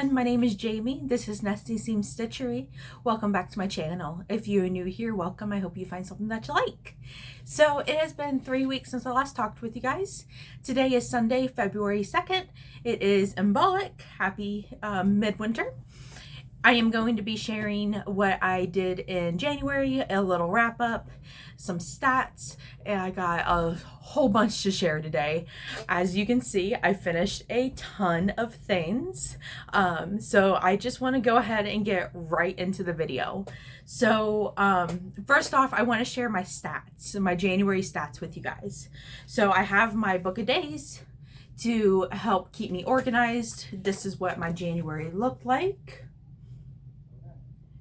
My name is Jamie. This is Nesty Seam Stitchery. Welcome back to my channel. If you're new here, welcome. I hope you find something that you like. So it has been 3 weeks since I last talked with you guys. Today is Sunday, February 2nd. It is Embolic. Happy midwinter. I am going to be sharing what I did in January, a little wrap up, some stats, and I got a whole bunch to share today. As you can see, I finished a ton of things. So I just want to go ahead and get right into the video. So first off, I want to share my stats, my January stats with you guys. So I have my book of days to help keep me organized. This is what my January looked like.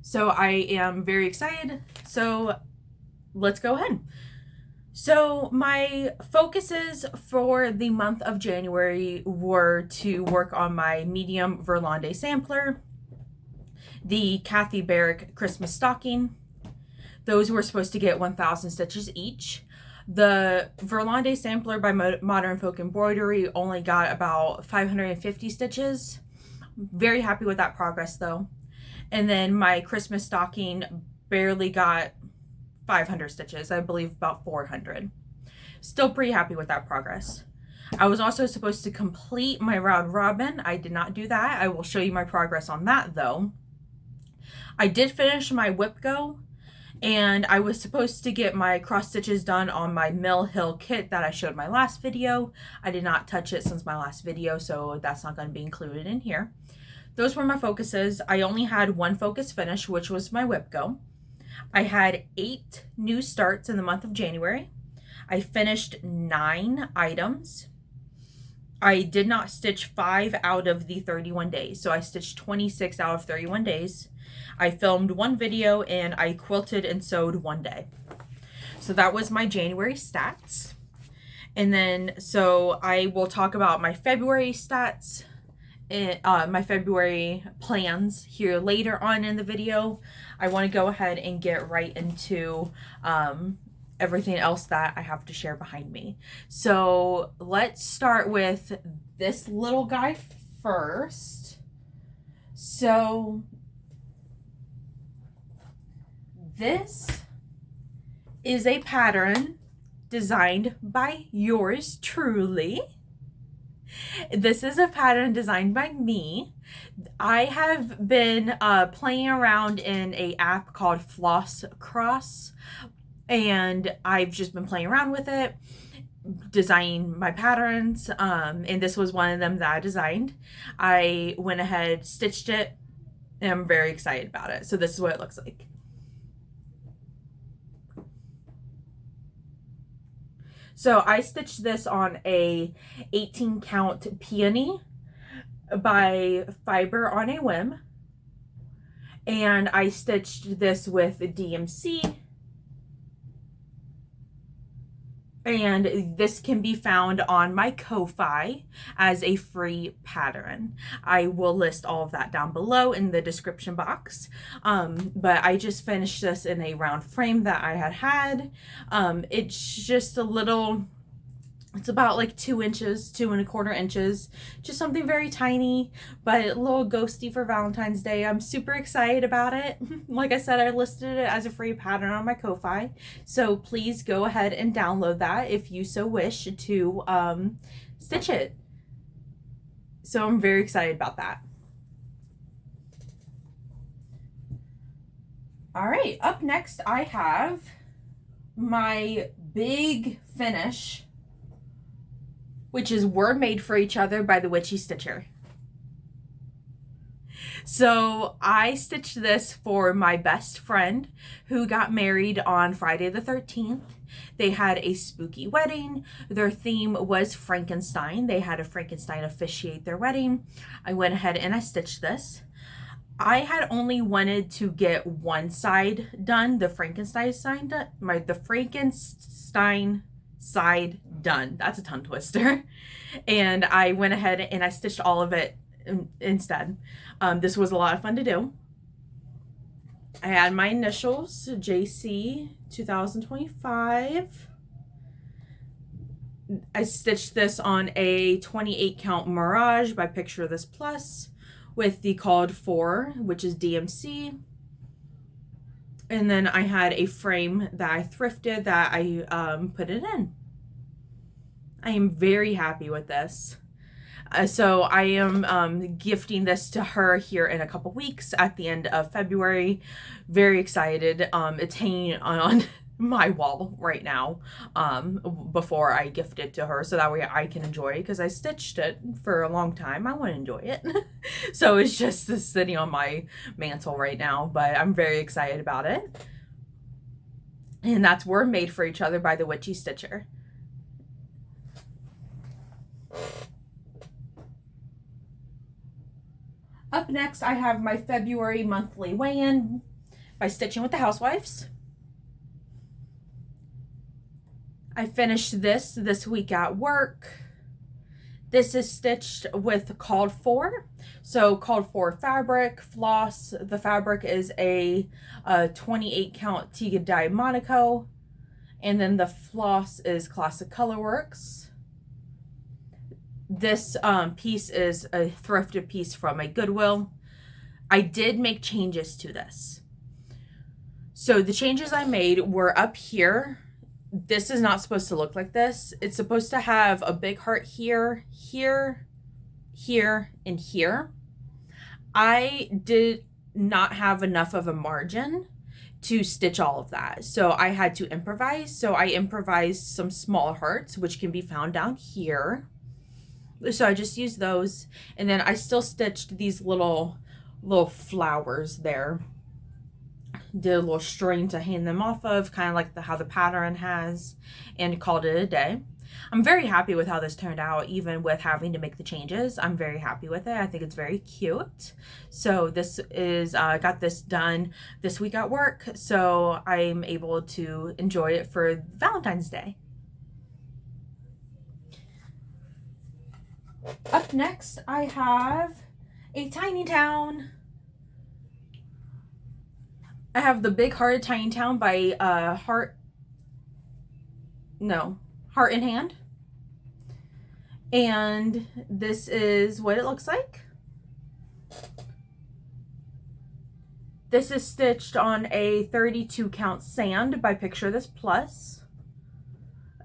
So I am very excited. So let's go ahead. So my focuses for the month of January were to work on my medium Verlande sampler, the Kathy Barrick Christmas stocking. Those were supposed to get 1,000 stitches each. The Verlande sampler by Modern Folk Embroidery only got about 550 stitches. Very happy with that progress though. And then my Christmas stocking barely got 500 stitches, I believe about 400. Still pretty happy with that progress. I was also supposed to complete my round robin. I did not do that. I will show you my progress on that though. I did finish my whip go, and I was supposed to get my cross stitches done on my Mill Hill kit that I showed my last video. I did not touch it since my last video, so that's not going to be included in here. Those were my focuses. I only had one focus finish, which was my whip go. I had 8 new starts in the month of January. I finished 9 items. I did not stitch 5 out of the 31 days. So I stitched 26 out of 31 days. I filmed 1 video and I quilted and sewed 1 day. So that was my January stats. And then, so I will talk about my February stats, my February plans here later on in the video. I want to go ahead and get right into everything else that I have to share behind me. So let's start with this little guy first. So this is a pattern designed by yours truly. This is a pattern designed by me. I have been playing around in an app called Floss Cross, and I've just been playing around with it, designing my patterns, and this was one of them that I designed. I went ahead, stitched it, and I'm very excited about it. So this is what it looks like. So I stitched this on a 18 count peony by Fiber on a Whim. And I stitched this with DMC. And this can be found on my Ko-Fi as a free pattern. I will list all of that down below in the description box. But I just finished this in a round frame that I had. It's just a little, it's about like 2 inches, 2¼ inches, just something very tiny, but a little ghosty for Valentine's Day. I'm super excited about it. Like I said, I listed it as a free pattern on my Ko-Fi, so please go ahead and download that if you so wish to stitch it. So I'm very excited about that. All right, up next I have my big finish, which is We're Made for Each Other by the Witchy Stitcher. So I stitched this for my best friend who got married on Friday the 13th. They had a spooky wedding. Their theme was Frankenstein. They had a Frankenstein officiate their wedding. I went ahead and I stitched this. I had only wanted to get one side done, the Frankenstein side done, the Frankenstein side done. That's a tongue twister. And I went ahead and I stitched all of it instead. This was a lot of fun to do. I had my initials, JC 2025. I stitched this on a 28 count Mirage by Picture This Plus with the called for, which is DMC. And then I had a frame that I thrifted that I put it in. I am very happy with this. So I am gifting this to her here in a couple weeks at the end of February. Very excited. It's hanging on my wall right now before I gift it to her, so that way I can enjoy it, because I stitched it for a long time. I want to enjoy it. So it's just sitting on my mantle right now, but I'm very excited about it. And that's We're Made for Each Other by the Witchy Stitcher. Up next, I have my February monthly weigh-in by Stitching with the Housewives. I finished this week at work. This is stitched with called for. So called for fabric, floss. The fabric is a 28 count Tiga dye Monaco. And then the floss is Classic Colorworks. This piece is a thrifted piece from a Goodwill. I did make changes to this. So the changes I made were up here. This is not supposed to look like this. It's supposed to have a big heart here, here, here, and here. I did not have enough of a margin to stitch all of that, so I had to improvise. So I improvised some small hearts, which can be found down here. So I just used those, and then I still stitched these little flowers there. Did a little string to hang them off of, kind of like how the pattern has, and called it a day. I'm very happy with how this turned out, even with having to make the changes. I'm very happy with it. I think it's very cute. So this is, I got this done this week at work, so I'm able to enjoy it for Valentine's Day. Up next, I have a Tiny Town. I have the Big Hearted Tiny Town by Heart in Hand. And this is what it looks like. This is stitched on a 32 count sand by Picture This Plus,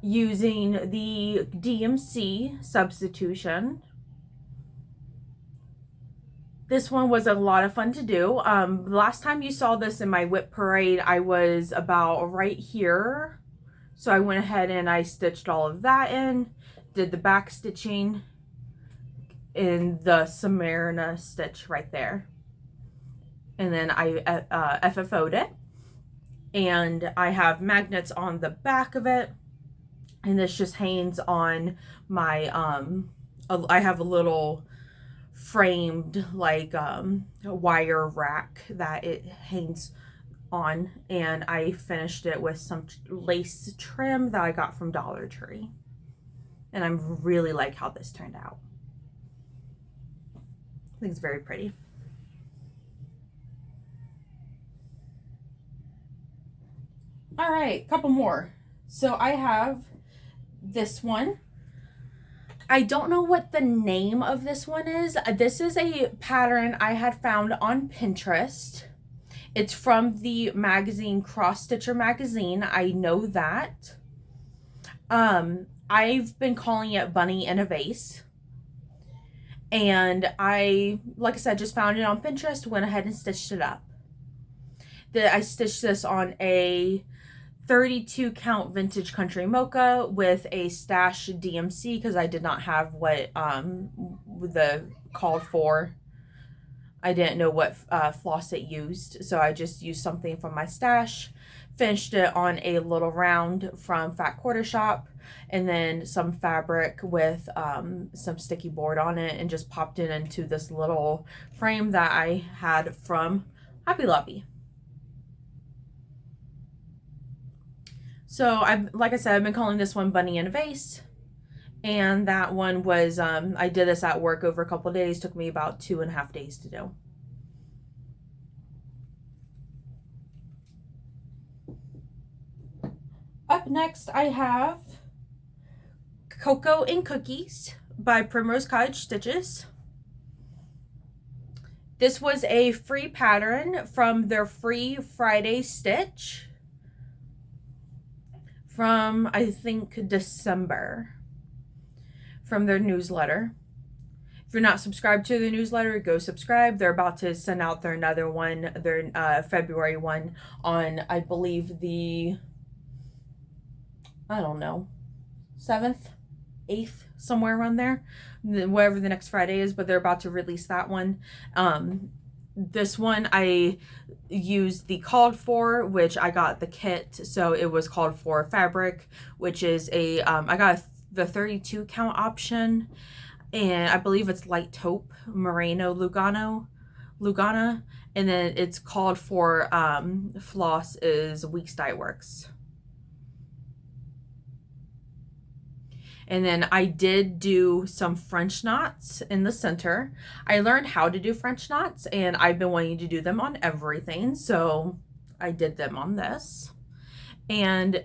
using the DMC substitution. This one was a lot of fun to do. Last time you saw this in my whip parade, I was about right here. So I went ahead and I stitched all of that in, did the back stitching in the Samarina stitch right there. And then I FFO'd it. And I have magnets on the back of it. And this just hangs on my, I have a little framed like wire rack that it hangs on, and I finished it with some lace trim that I got from Dollar Tree, and I really like how this turned out. I think it's very pretty. All right, couple more. So I have this one. I don't know what the name of this one is. This is a pattern I had found on Pinterest. It's from the magazine Cross Stitcher magazine. I know that. I've been calling it Bunny in a Vase. And like I said, just found it on Pinterest, went ahead and stitched it up. I stitched this on a 32 count vintage country mocha with a stash DMC, because I did not have what the called for. I didn't know what floss it used, so I just used something from my stash. Finished it on a little round from Fat Quarter Shop, and then some fabric with some sticky board on it, and just popped it into this little frame that I had from Hobby Lobby. So like I said, I've been calling this one Bunny in a Vase, And that one was, I did this at work over a couple days. Took me about 2.5 days to do. Up next, I have Cocoa and Cookies by Primrose Cottage Stitches. This was a free pattern from their free Friday stitch from, I think, December, from their newsletter. If you're not subscribed to the newsletter, go subscribe. They're about to send out their another one, their February one, on, I believe, the, I don't know, 7th, 8th, somewhere around there, whatever the next Friday is, but they're about to release that one. This one I used the called for, which I got the kit, so it was called for fabric, which is a, I got the 32 count option, and I believe it's light taupe, merino Lugana, and then it's called for floss is Weeks Dye Works. And then I did do some French knots in the center. I learned how to do French knots, and I've been wanting to do them on everything, so I did them on this. And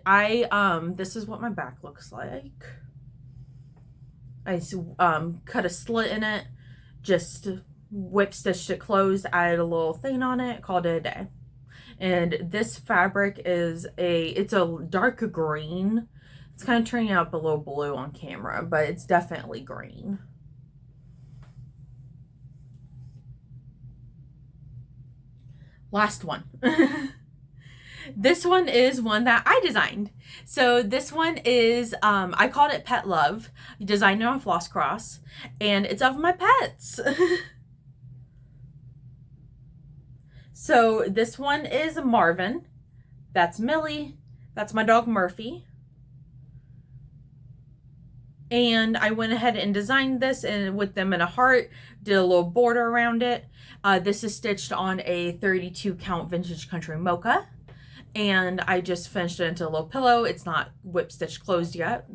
this is what my back looks like. I cut a slit in it, just whip stitched it closed, added a little thing on it, called it a day. And this fabric is it's a dark green. It's kind of turning out a little blue on camera, but it's definitely green. Last one. This one is one that I designed. So this one is, I called it Pet Love. I designed it on Floss Cross, and it's of my pets. So this one is Marvin. That's Millie. That's my dog Murphy. And I went ahead and designed this and with them in a heart, did a little border around it. This is stitched on a 32 count Vintage Country Mocha. And I just finished it into a little pillow. It's not whip stitch closed yet,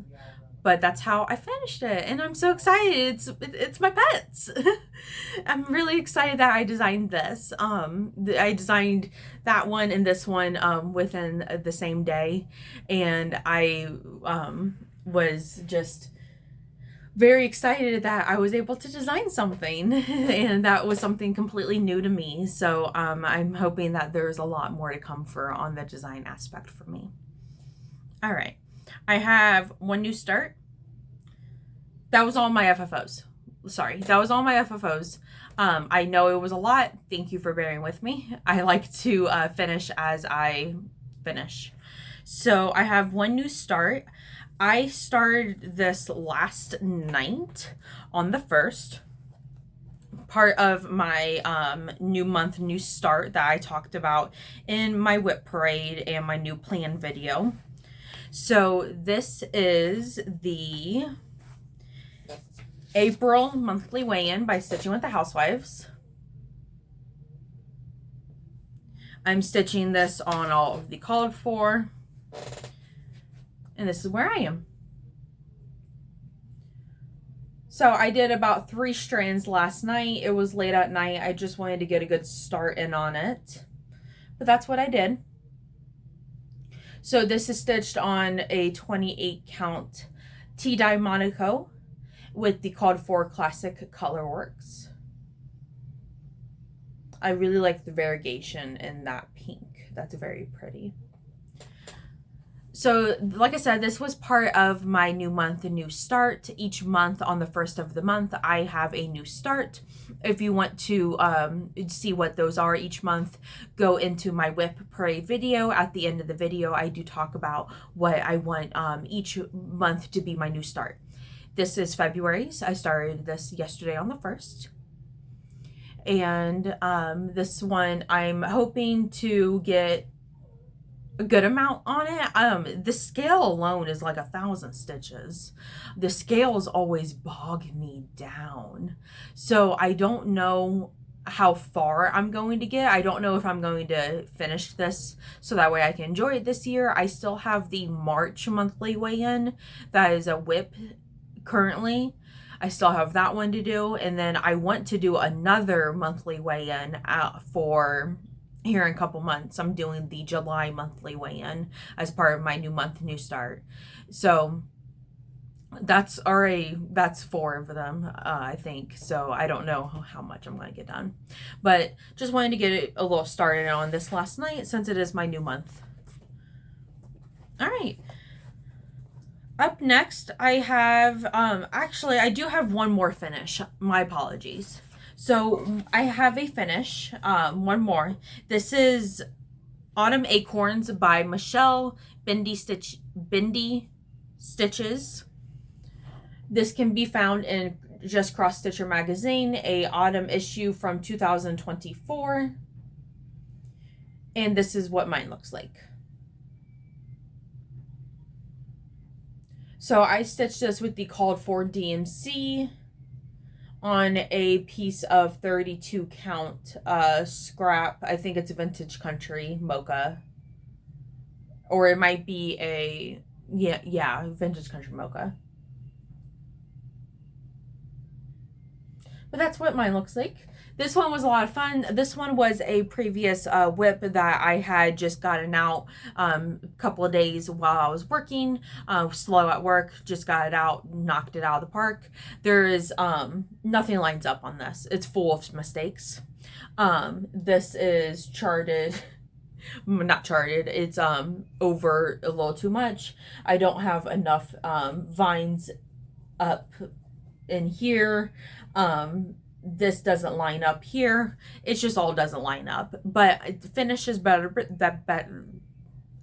but that's how I finished it. And I'm so excited. It's my pets. I'm really excited that I designed this. I designed that one and this one within the same day. And I was just very excited that I was able to design something, and that was something completely new to me. So I'm hoping that there's a lot more to come on the design aspect for me. All right, I have one new start. That was all my FFOs. Sorry, that was all my FFOs. I know it was a lot. Thank you for bearing with me. I like to finish as I finish. So I have one new start. I started this last night on the 1st, part of my new month, new start that I talked about in my whip parade and my new plan video. So this is the April monthly weigh-in by Stitching with the Housewives. I'm stitching this on all of the called for. And this is where I am. So I did about 3 strands last night. It was late at night. I just wanted to get a good start in on it. But that's what I did. So this is stitched on a 28 count T-dye Monaco with the called for classic color works. I really like the variegation in that pink. That's very pretty. So, like I said, this was part of my new month, a new start. Each month on the 1st of the month, I have a new start. If you want to see what those are each month, go into my whip parade video. At the end of the video, I do talk about what I want each month to be my new start. This is February's. I started this yesterday on the 1st. And this one, I'm hoping to get a good amount on it. The scale alone is like 1,000 stitches. The scales always bog me down. So I don't know how far I'm going to get. I don't know if I'm going to finish this so that way I can enjoy it this year. I still have the March monthly weigh-in. That is a whip currently. I still have that one to do, and then I want to do another monthly weigh-in for here in a couple months. I'm doing the July monthly weigh-in as part of my new month, new start. So that's 4 of them, I think. So I don't know how much I'm going to get done, but just wanted to get it a little started on this last night since it is my new month. All right. Up next, I have, actually, I do have one more finish. My apologies. So I have a finish, one more. This is Autumn Acorns by Michelle Bindi Stitches. This can be found in Just Cross Stitcher magazine, a autumn issue from 2024. And this is what mine looks like. So I stitched this with the called for DMC on a piece of 32 count scrap. I think it's a Vintage Country mocha, or it might be a Vintage Country mocha. But that's what mine looks like. This one was a lot of fun. This one was a previous whip that I had just gotten out a couple of days while I was working, slow at work, just got it out, knocked it out of the park. There is nothing lines up on this. It's full of mistakes. This is charted, not charted, it's over a little too much. I don't have enough vines up in here. This doesn't line up here. It just all doesn't line up. But finish is better.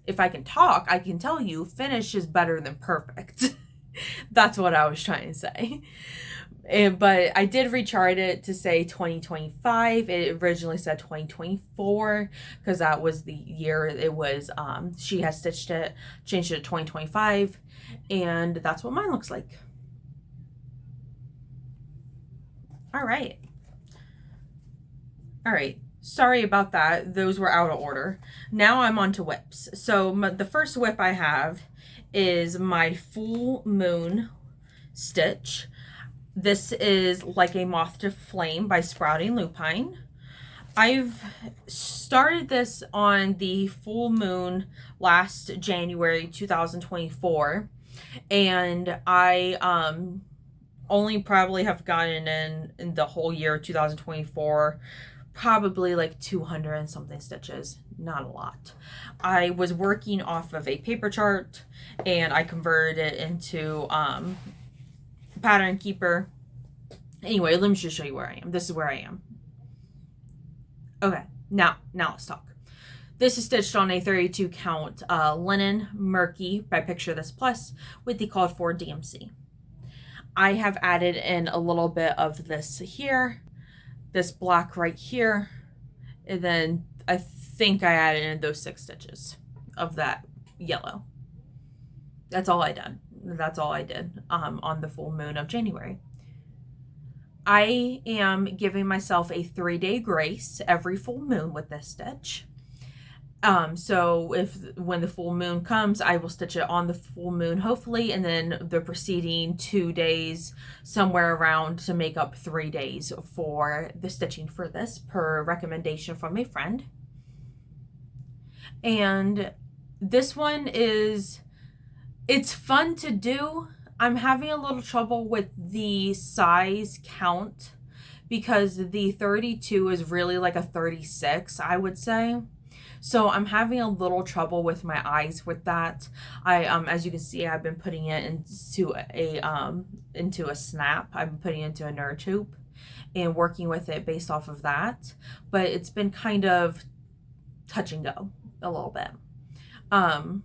If I can talk, I can tell you finish is better than perfect. That's what I was trying to say. But I did rechart it to say 2025. It originally said 2024 because that was the year it was. She has stitched it, changed it to 2025, and that's what mine looks like. All right. Sorry about that. Those were out of order. Now I'm on to whips. So the first whip I have is my full moon stitch. This is Like a Moth to Flame by Sprouting Lupine. I've started this on the full moon last January 2024, and I only probably have gotten in the whole year 2024 probably like 200 and something stitches, not a lot. I was working off of a paper chart and I converted it into Pattern Keeper. Anyway, let me just show you where I am. This is where I am. Okay, now let's talk. This is stitched on a 32 count linen Murky by Picture This Plus with the called for DMC. I have added in a little bit of this here, this black right here, and then I think I added in those 6 stitches of that yellow. That's all I did. That's all I did on the full moon of January. I am giving myself a 3-day grace every full moon with this stitch. So when the full moon comes, I will stitch it on the full moon, hopefully, and then the preceding 2 days somewhere around to make up 3 days for the stitching for this, per recommendation from a friend. And this one it's fun to do. I'm having a little trouble with the size count because the 32 is really like a 36, I would say. So I'm having a little trouble with my eyes with that. As you can see, I've been putting it into a snap. I've been putting it into a nerd hoop and working with it based off of that. But it's been kind of touch and go a little bit. I'm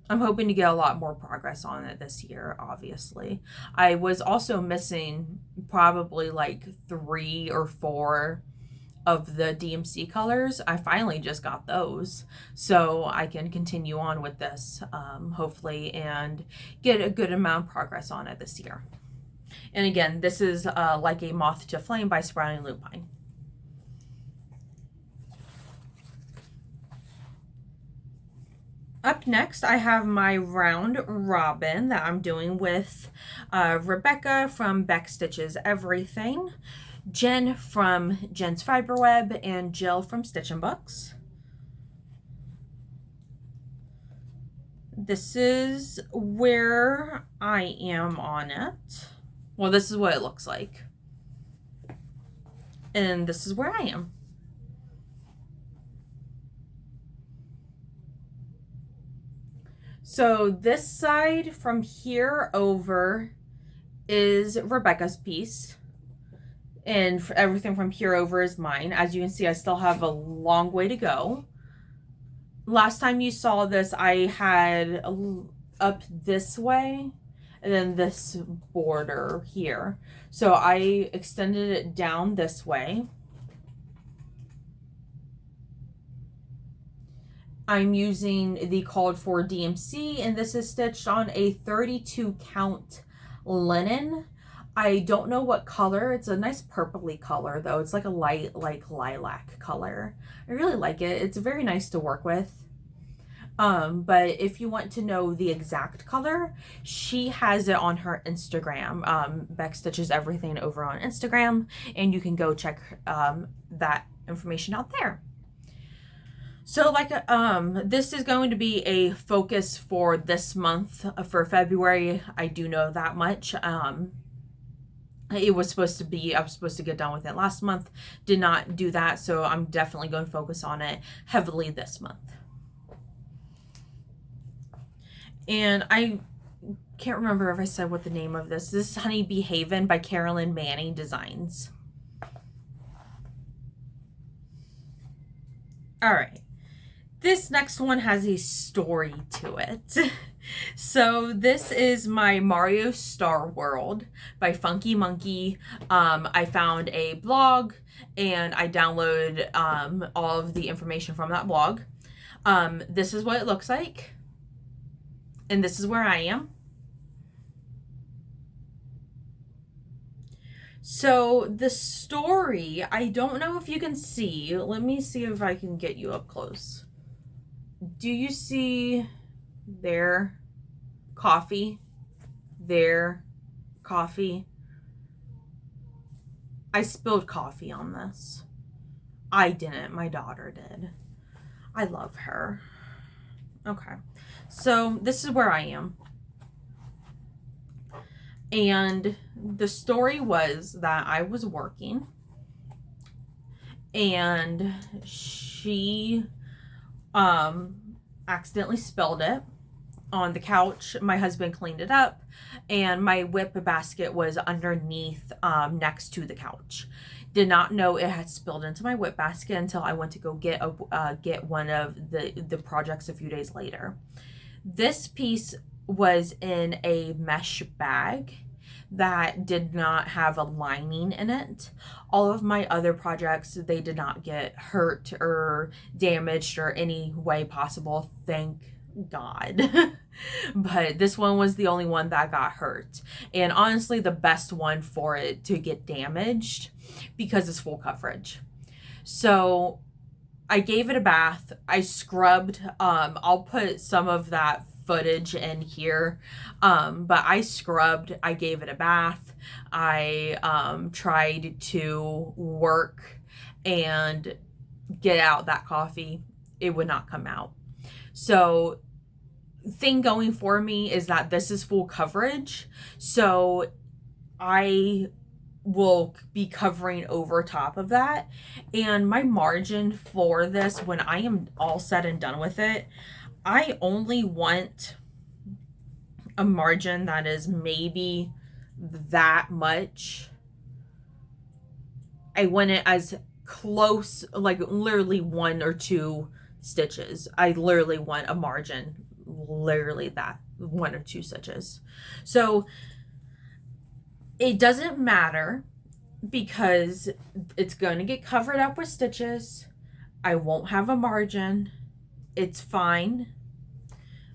hoping to get a lot more progress on it this year, obviously. I was also missing probably like 3 or 4 of the DMC colors. I finally just got those, so I can continue on with this, hopefully, and get a good amount of progress on it this year. And again, this is Like a Moth to Flame by Sprouting Lupine. Up next, I have my round robin that I'm doing with Rebecca from Beck Stitches Everything, Jen from Jen's Fiberweb, and Jill from Stitch and Books. This is where I am on it. Well, this is what it looks like. And this is where I am. So this side from here over is Rebecca's piece. And everything from here over is mine. As you can see, I still have a long way to go. Last time you saw this, I had up this way and then this border here. So I extended it down this way. I'm using the called for DMC, and this is stitched on a 32 count linen. I don't know what color. It's a nice purpley color though. It's like a light, like lilac color. I really like it. It's very nice to work with. But if you want to know the exact color, she has it on her Instagram. Beck Stitches Everything over on Instagram, and you can go check that information out there. So like this is going to be a focus for this month, for February. I do know that much. It was supposed to be, I was supposed to get done with it last month, did not do that, so I'm definitely going to focus on it heavily this month. And I can't remember if I said what the name of this. This is Honeybee Haven by Carolyn Manning Designs. All right. This next one has a story to it. So this is my Mario Star World by Funky Monkey. I found a blog and I downloaded all of the information from that blog. This is what it looks like. And this is where I am. So the story, I don't know if you can see. Let me see if I can get you up close. Do you see there, coffee, there, coffee? I spilled coffee on this. I didn't, my daughter did. I love her. Okay, so this is where I am. And the story was that I was working and she accidentally spilled it on the couch. My husband cleaned it up and my whip basket was underneath next to the couch. Did not know it had spilled into my whip basket until I went to go get one of the projects a few days later. This piece was in a mesh bag that did not have a lining in it. All of my other projects, they did not get hurt or damaged or any way possible, thank God. But this one was the only one that got hurt, and honestly the best one for it to get damaged because it's full coverage. So I gave it a bath. I scrubbed. I'll put some of that footage in here, but I scrubbed. I gave it a bath. I tried to work and get out that coffee. It would not come out. So thing going for me is that this is full coverage, so I will be covering over top of that. And my margin for this, when I am all said and done with it, I only want a margin that is maybe that much. I want it as close, like literally 1 or 2 stitches. I literally want a margin, literally that 1 or 2 stitches. So it doesn't matter because it's going to get covered up with stitches. I won't have a margin. It's fine.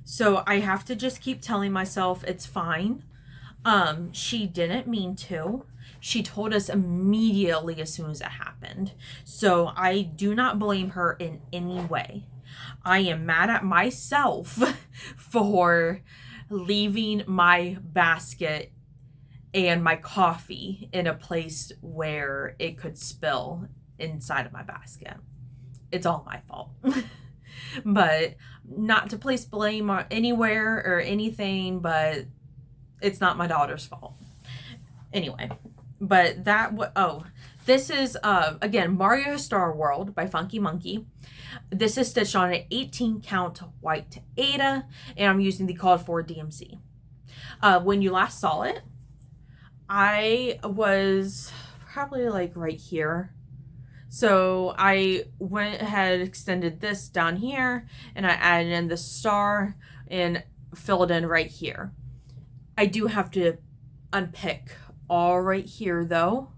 So I have to just keep telling myself it's fine. She didn't mean to. She told us immediately as soon as it happened. So I do not blame her in any way. I am mad at myself for leaving my basket and my coffee in a place where it could spill inside of my basket. It's all my fault. But not to place blame on anywhere or anything, but it's not my daughter's fault. Anyway, but this is again Mario Star World by Funky Monkey. This is stitched on an 18 count white Aida, and I'm using the called for DMC. When you last saw it, I was probably like right here. So I went ahead, extended this down here, and I added in the star and filled in right here. I do have to unpick all right here though,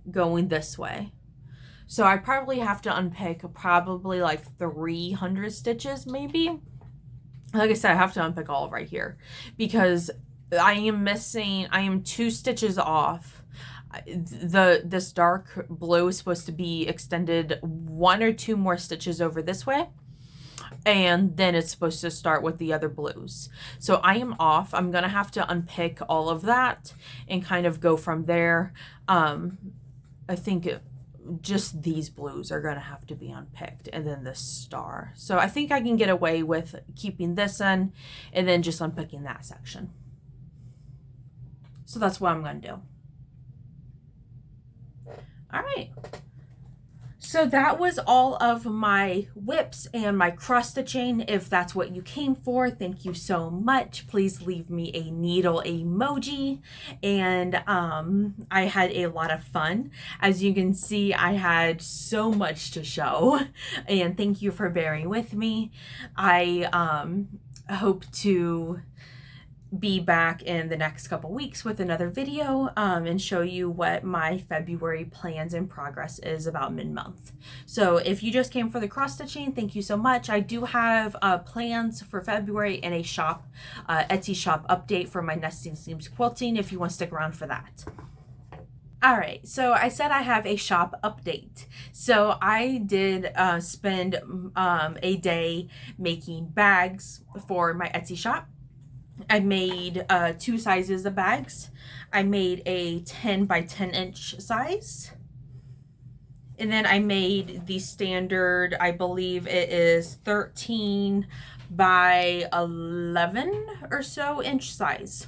going this way. So I probably have to unpick probably like 300 stitches maybe. Like I said, I have to unpick all right here because I am 2 stitches off. This dark blue is supposed to be extended 1 or 2 more stitches over this way, and then it's supposed to start with the other blues. So I am off. I'm gonna have to unpick all of that and kind of go from there. I think just these blues are gonna have to be unpicked, and then this star. So I think I can get away with keeping this in and then just unpicking that section. So that's what I'm gonna do. All right, so that was all of my whips and my cross stitching. If that's what you came for, thank you so much. Please leave me a needle emoji. And I had a lot of fun. As you can see, I had so much to show, and thank you for bearing with me. I hope to be back in the next couple weeks with another video and show you what my February plans and progress is about mid-month. So if you just came for the cross stitching, thank you so much. I do have plans for February and a shop, Etsy shop update for my Nesting Seams quilting if you want to stick around for that. All right, so I said I have a shop update. So I did spend a day making bags for my Etsy shop. I made 2 sizes of bags. I made a 10 by 10 inch size. And then I made the standard, I believe it is 13 by 11 or so inch size.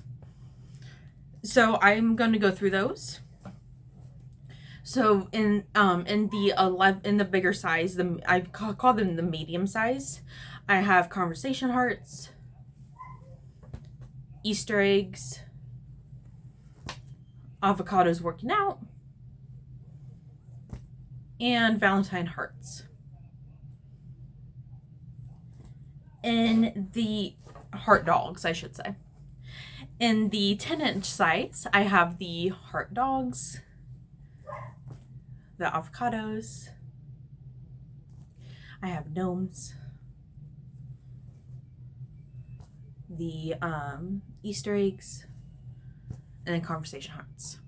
So I'm going to go through those. So in the bigger size, I call them the medium size, I have conversation hearts, Easter eggs, avocados working out, and Valentine hearts. In the heart dogs, I should say. In the 10-inch size, I have the heart dogs, the avocados, I have gnomes, the Easter eggs, and then conversation hearts.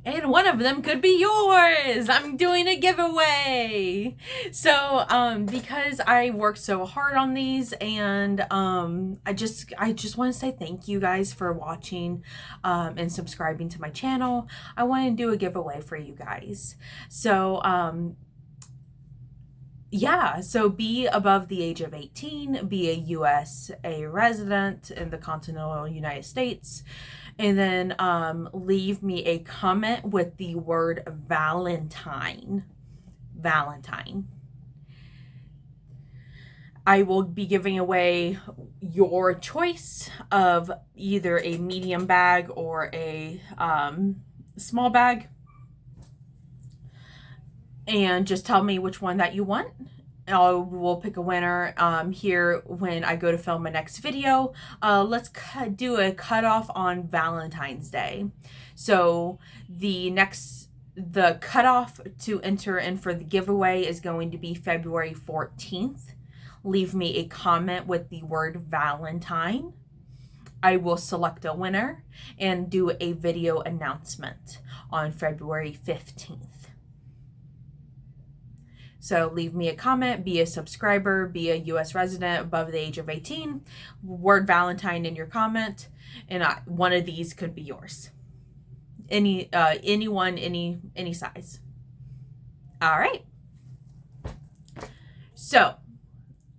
And one of them could be yours. I'm doing a giveaway. So because I worked so hard on these, and I just want to say thank you guys for watching and subscribing to my channel. I want to do a giveaway for you guys. So yeah, so be above the age of 18, be a USA resident in the continental United States, and then leave me a comment with the word Valentine. Valentine. I will be giving away your choice of either a medium bag or a small bag. And just tell me which one that you want. We'll pick a winner here when I go to film my next video. Let's do a cutoff on Valentine's Day. So the cutoff to enter in for the giveaway is going to be February 14th. Leave me a comment with the word Valentine. I will select a winner and do a video announcement on February 15th. So leave me a comment, be a subscriber, be a US resident above the age of 18, word Valentine in your comment, and one of these could be yours. Anyone, any size. All right. So,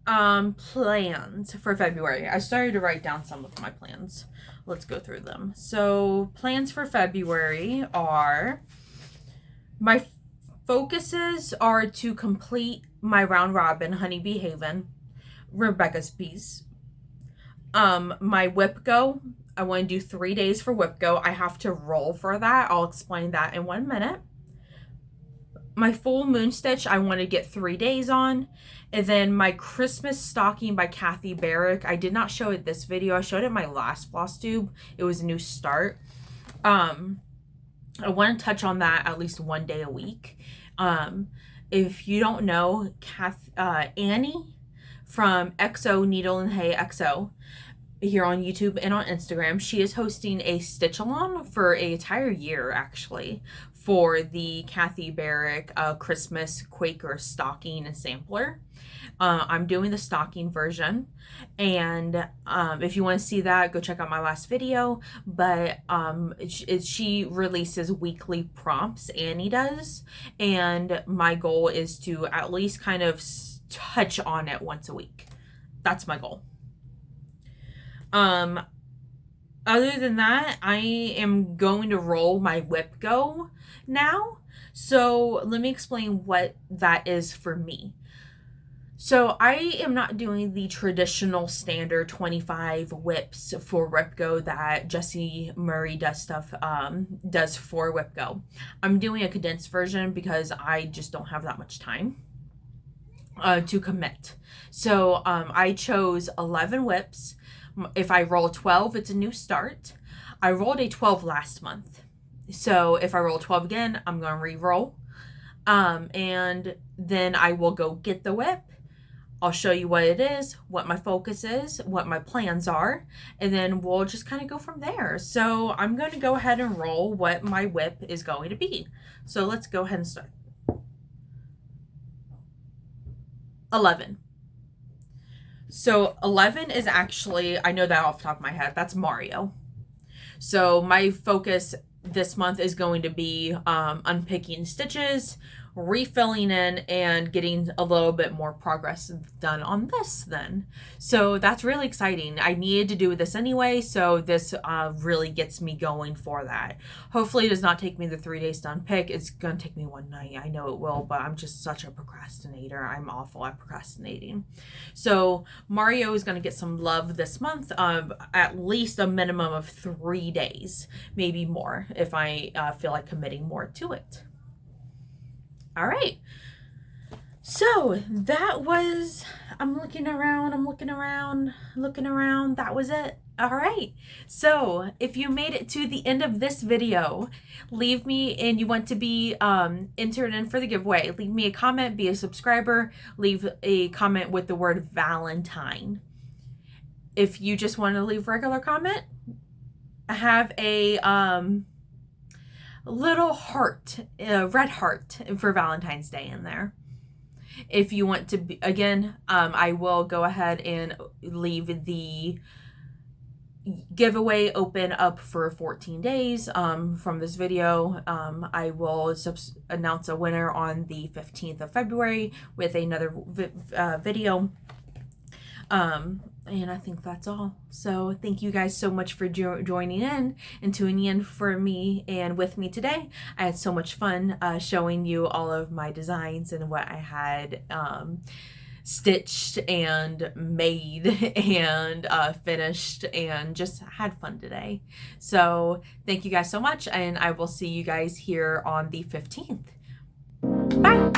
plans for February. I started to write down some of my plans. Let's go through them. So, plans for February are, my focuses are to complete my round robin, Honeybee Haven, Rebecca's piece. My whip go, I want to do 3 days for whip go. I have to roll for that. I'll explain that in 1 minute. My full moon stitch, I want to get 3 days on. And then my Christmas stocking by Kathy Barrick. I did not show it this video. I showed it in my last floss tube. It was a new start. I want to touch on that at least 1 day a week. If you don't know, Annie from XO Needle and Hay XO here on YouTube and on Instagram, she is hosting a stitch along for an entire year actually for the Kathy Barrick Christmas Quaker stocking and sampler. I'm doing the stocking version, and if you want to see that, go check out my last video. But she releases weekly prompts, Annie does, and my goal is to at least kind of touch on it once a week. That's my goal. Other than that, I am going to roll my whip go now. So let me explain what that is for me. So I am not doing the traditional standard 25 whips for whip go that Jessie Murray does for whip go. I'm doing a condensed version because I just don't have that much time to commit. So I chose 11 whips. If I roll 12, it's a new start. I rolled a 12 last month. So if I roll 12 again, I'm going to re-roll. And then I will go get the whip. I'll show you what it is, what my focus is, what my plans are, and then we'll just kind of go from there. So I'm going to go ahead and roll what my whip is going to be. So let's go ahead and start. 11. So 11 is actually, I know that off the top of my head, that's Mario. So my focus this month is going to be unpicking stitches, refilling in, and getting a little bit more progress done on this then. So that's really exciting. I needed to do this anyway, so this really gets me going for that. Hopefully it does not take me the 3 days to unpick. It's gonna take me one night. I know it will, but I'm just such a procrastinator. I'm awful at procrastinating. So Mario is gonna get some love this month, at least a minimum of 3 days, maybe more if I feel like committing more to it. All right, so that was, I'm looking around, that was it. All right, so if you made it to the end of this video, leave me, and you want to be entered in for the giveaway, leave me a comment, be a subscriber, leave a comment with the word Valentine. If you just want to leave a regular comment, I have a little heart, a red heart for Valentine's Day in there. If you want to be, again, I will go ahead and leave the giveaway open up for 14 days from this video. I will announce a winner on the 15th of February with another video. And I think that's all. So thank you guys so much for joining in and tuning in for me and with me today. I had so much fun showing you all of my designs and what I had stitched and made and finished, and just had fun today. So thank you guys so much, and I will see you guys here on the 15th. Bye.